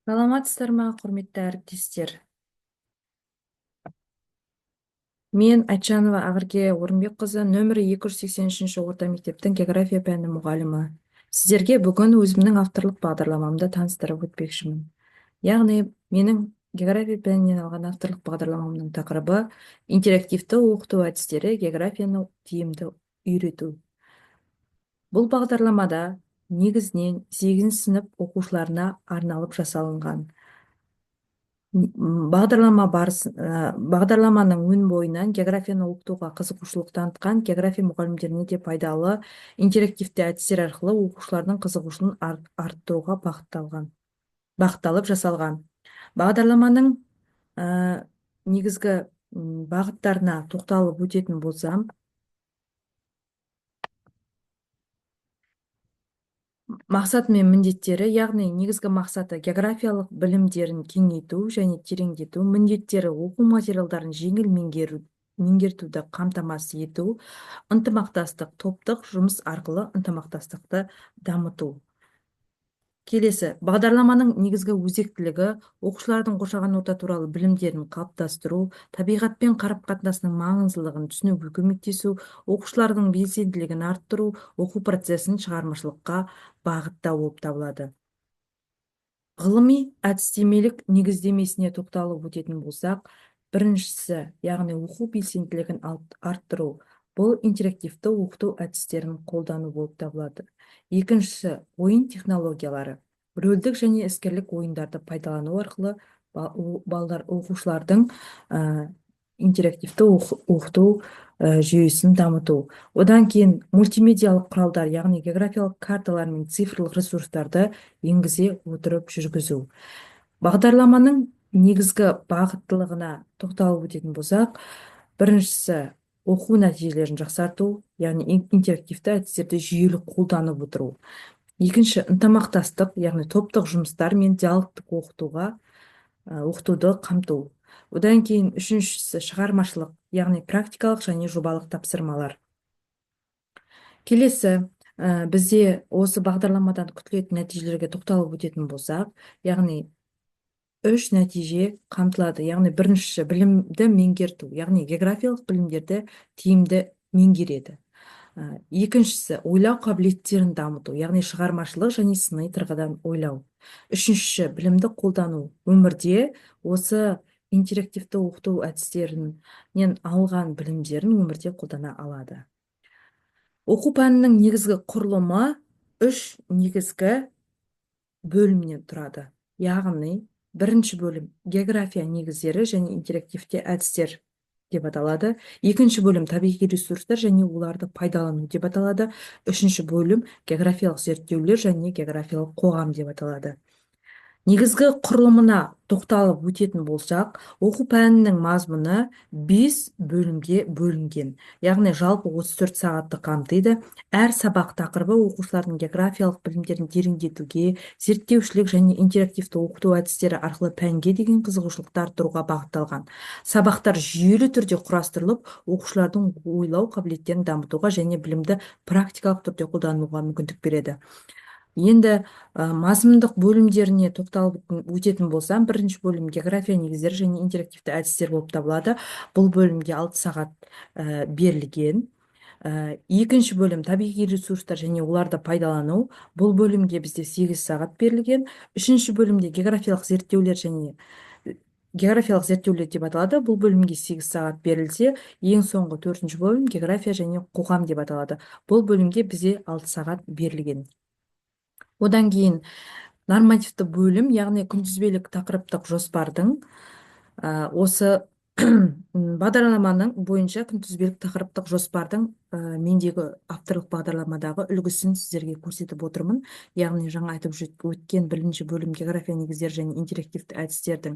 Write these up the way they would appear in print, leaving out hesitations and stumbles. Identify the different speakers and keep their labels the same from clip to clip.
Speaker 1: Саламатсыздар ма, құрметті әріптестер? Мен Айтжанова Ақерке Орынбекқызы, нөмірі 283 орта мектептің география пәні мұғалімі. Сіздерге бүгін өзімнің авторлық бағдарламамды таныстырып өтпекшімін. Яғни, менің география пәнінен алған авторлық бағдарламамның тақырыбы интерактивті оқыту әдістері географияны тиімді үйрету. Бұл бағдарламада негізінен 8 сынып оқушыларына арналып жасалынған. Бағдарламаның өн бойынан географияны оқытуға қызығушылық танытқан география мұғалімдеріне де пайдалы интерактивті әдістер арқылы оқушылардың қызығушылығын арттыруға бағытталып жасалған. Бағдарламаның негізгі бағыттарына тоқталып өтетін болсам, мақсаты мен міндеттері, яғни негізгі мақсаты географиялық білімдерін кеңейту және тереңдету, міндеттері оқу материалдарын жеңіл меңгертуді қамтамасыз ету, ынтымақтастық, топтық жұмыс арқылы ынтымақтастықты дамыту. Келесі, бағдарламаның негізгі өзектілігі оқушылардың қоршаған орта туралы білімдерін қалыптастыру, табиғатпен қарым-қатынасының маңыздылығын түсінуге көмектесу, оқушылардың белсенділігін арттыру, оқу процесін шығармашылыққа бағыттау болып табылады. Ғылыми әдістемелік негіздемесіне тоқталып өтетін болсақ, біріншісі, яғни оқу белсенділігін арттыру, бұл интерактивті оқыту әдістерін қолдану болып табылады. Екіншісі, ойын технологиялары. Рөлдік және іскерлік ойындарды пайдалану арқылы оқушылардың интерактивті оқыту жүйесін дамыту. Одан кейін мультимедиалық құралдар, яғни географиялық карталар мен цифрлық ресурстарды енгізе отырып жүргізу. Бағдарламаның негізгі бағыттылығына тоқталып өтетін болсақ, біріншісі оқу нәтижелерін жақсарту, яғни интерактивті әдістерді жүйелі қолданып отыру. Екінші, ынтымақтастық, яғни топтық жұмыстар мен диалогтық оқытуды қамту. Одан кейін үшіншісі шығармашылық, яғни практикалық және жобалық тапсырмалар. Келесі, бізде осы бағдарламадан күтілетін нәтижелерге тоқталып өтетін болсақ, яғни 3 нәтиже қамтылады. Яғни бірінші, білімді меңгерту, яғни географиялық білімдерді тиімді меңгереді. Екіншісі, ойлау қабілеттерін дамыту, яғни шығармашылық және сыни тұрғыдан ойлау. Үшінші, білімді қолдану, өмірде осы интерактивті оқыту әдістерінен алған білімдерін өмірде қолдана алады. Оқу пәнінің негізгі құрылымы 3 негізгі бөлімнен тұрады. Яғни, бірінші бөлім география негіздері және интерактивті әдістер деп аталады. Екінші бөлім табиғи ресурстар және оларды пайдалану деп аталады. Үшінші бөлім географиялық зерттеулер және географиялық қоғам деп аталады. Негізгі құрылымына тоқталып өтетін болсақ, оқу пәнінің мазмұны 5 бөлімге бөлінген. Яғни жалпы 34 сағатты қамтиды. Әр сабақ тақырыбы оқушылардың географиялық білімдерін тереңдетуге, зерттеушілік және интерактивті оқыту әдістері арқылы пәнге деген қызығушылықты арттыруға бағытталған. Сабақтар жүйелі түрде құрастырылып, оқушылардың ойлау қабілеттерін дамытуға және білімді практикалық түрде қолдануға мүмкіндік береді. Енді мазмұндық бөлімдеріне тоқталып өтетін болсам, бірінші бөлім география негіздері және интерактивті әдістер болып табылады. Бұл бөлімге 6 сағат берілген. Екінші бөлім табиғи ресурстар және оларды пайдалану. Бұл бөлімге бізде 8 сағат берілген. Үшінші бөлімде географиялық зерттеулер деп аталады. Бұл бөлімге 8 сағат берілсе, ең соңғы 4-ші бөлім география және қоғам деп аталады. Бұл бөлімге бізде 6 сағат берілген. Одан кейін нормативті бөлім, яғни күнтізбелік тақырыптық жоспардың осы бағдарламаның бойынша күнтізбелік тақырыптық жоспардың мендегі авторлық бағдарламадағы үлгісін сіздерге көрсетіп отырмын. Яғни жаңа айтып өткен бірінші бөлім география негіздері және интерактивті әдістердің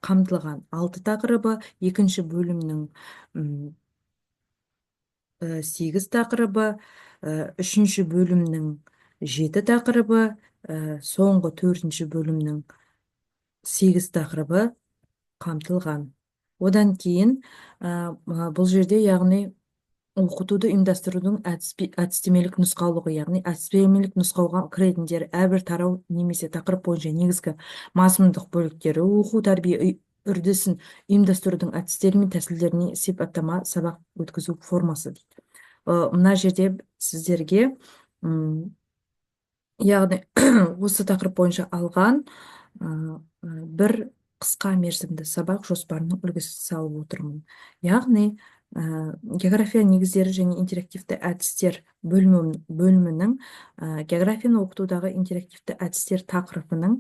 Speaker 1: қамтылған 6 тақырыбы, екінші бөлімнің 8 тақырыбы, үшінші бөлімнің 7 тақырыбы, соңғы 4-ші бөлімнің 8 тақырыбы қамтылған. Одан кейін бұл жерде, яғни оқытуды ұйымдастырудың әдістемелік нұсқаулығы, яғни әдістемелік нұсқауға кіретіндер әрбір тарау немесе тақырып бойынша негізгі мазмұндық бөліктері, оқу тәрбие үрдісін ұйымдастырудың әдістері мен тәсілдеріне сипаттама, сабақ өткізу формасы дейді. Мына жерде сіздерге яғни осы тақырып бойынша алған бір қысқа мерзімді сабақ жоспарының үлгісін салып отырмын. Яғни география негіздері және интерактивті әдістер бөлімінің географияны оқытудағы интерактивті әдістер тақырыбының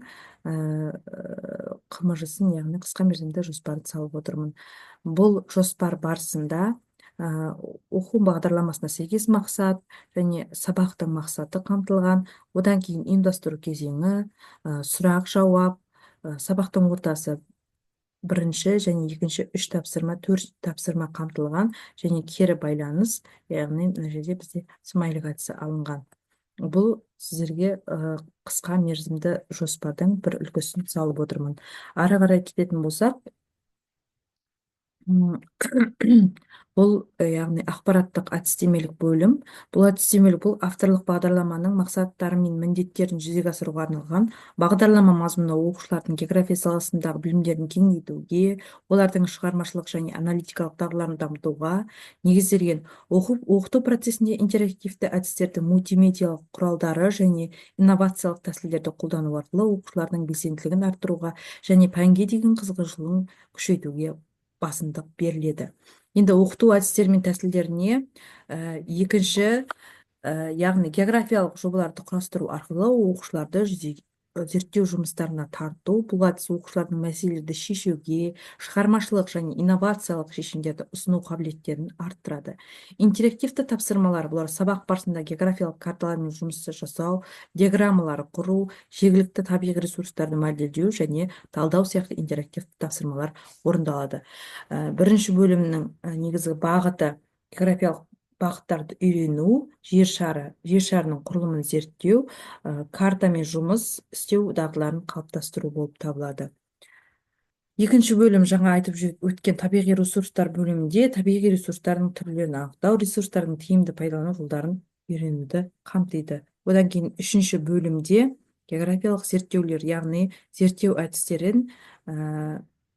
Speaker 1: қмжысын, яғни қысқа мерзімді жоспарды салып отырмын. Бұл жоспар барысында оқу бағдарламасына сәйкес мақсат және сабақтың мақсаты қамтылған, одан кейін ұйымдастыру кезеңі, сұрақ жауап, сабақтың ортасы бірінші және екінші 3 тапсырма, 4 тапсырма қамтылған және кері байланыс, яғни мына жерде бізде смайлик әдісі алынған. Бұл сіздерге қысқа мерзімді жоспардың бір үлгісін салып отырмын. Ары қарай кететін болсақ, бұл яғни ақпараттық әдістемелік бөлім. Бұл авторлық бағдарламаның мақсаттары мен міндеттерін жүзеге асыруға арналған. Бағдарлама мазмұны оқушылардың география саласындағы білімдерін кеңейтуге, олардың шығармашылық және аналитикалық дағдыларын дамытуға негізделген. Оқыту процесінде интерактивті әдістерді, мультимедиалық құралдары және инновациялық тәсілдерді қолдану арқылы оқушылардың белсенділігін арттыруға және пәнге деген қызығушылығын күшейтуге басымдық беріледі. Енді оқыту әдістері мен тәсілдеріне екінші, яғни географиялық жобаларды құрастыру арқылы оқушыларды зерттеу жұмыстарына тарту. Бұл әдіс оқушылардың мәселелерді шешуге, шығармашылық және инновациялық шешімдерді ұсыну қабілеттерін арттырады. Интерактивті тапсырмалар, бұлар сабақ барысында географиялық карталармен жұмыс жасау, диаграммалар құру, жергілікті табиғи ресурстарды модельдеу және талдау сияқты интерактивті тапсырмалар орындалады. Бірінші бөлімнің негізгі бағыты географиялық бағыттарды үйрену, жер шарының құрылымын зерттеу, картамен жұмыс істеу дағдыларын қалыптастыру болып табылады. Екінші бөлім жаңа айтып өткен табиғи ресурстар бөлімінде табиғи ресурстардың түрлерін анықтау, ресурстардың тиімді пайдалану жолдарын үйренуді қамтиды. Одан кейін үшінші бөлімде географиялық зерттеулер, яғни зерттеу әдістерін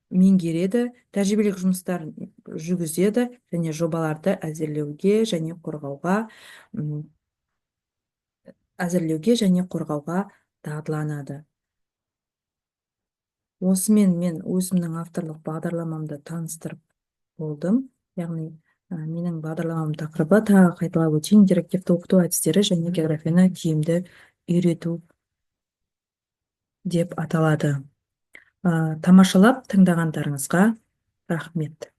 Speaker 1: меңгереді, тәжірибелік жұмыстарын жүргізеді және жобаларды әзірлеуге және қорғауға дағдыланады. Осымен мен өзімнің авторлық бағдарламамды таныстырып болдым. Яғни менің бағдарламам тақырыбы, тағы қайталап өтейін, интерактивті оқыту әдістері және географияны тиімді үйрету деп аталады. Тамашалап тыңдағандарыңызға рахмет.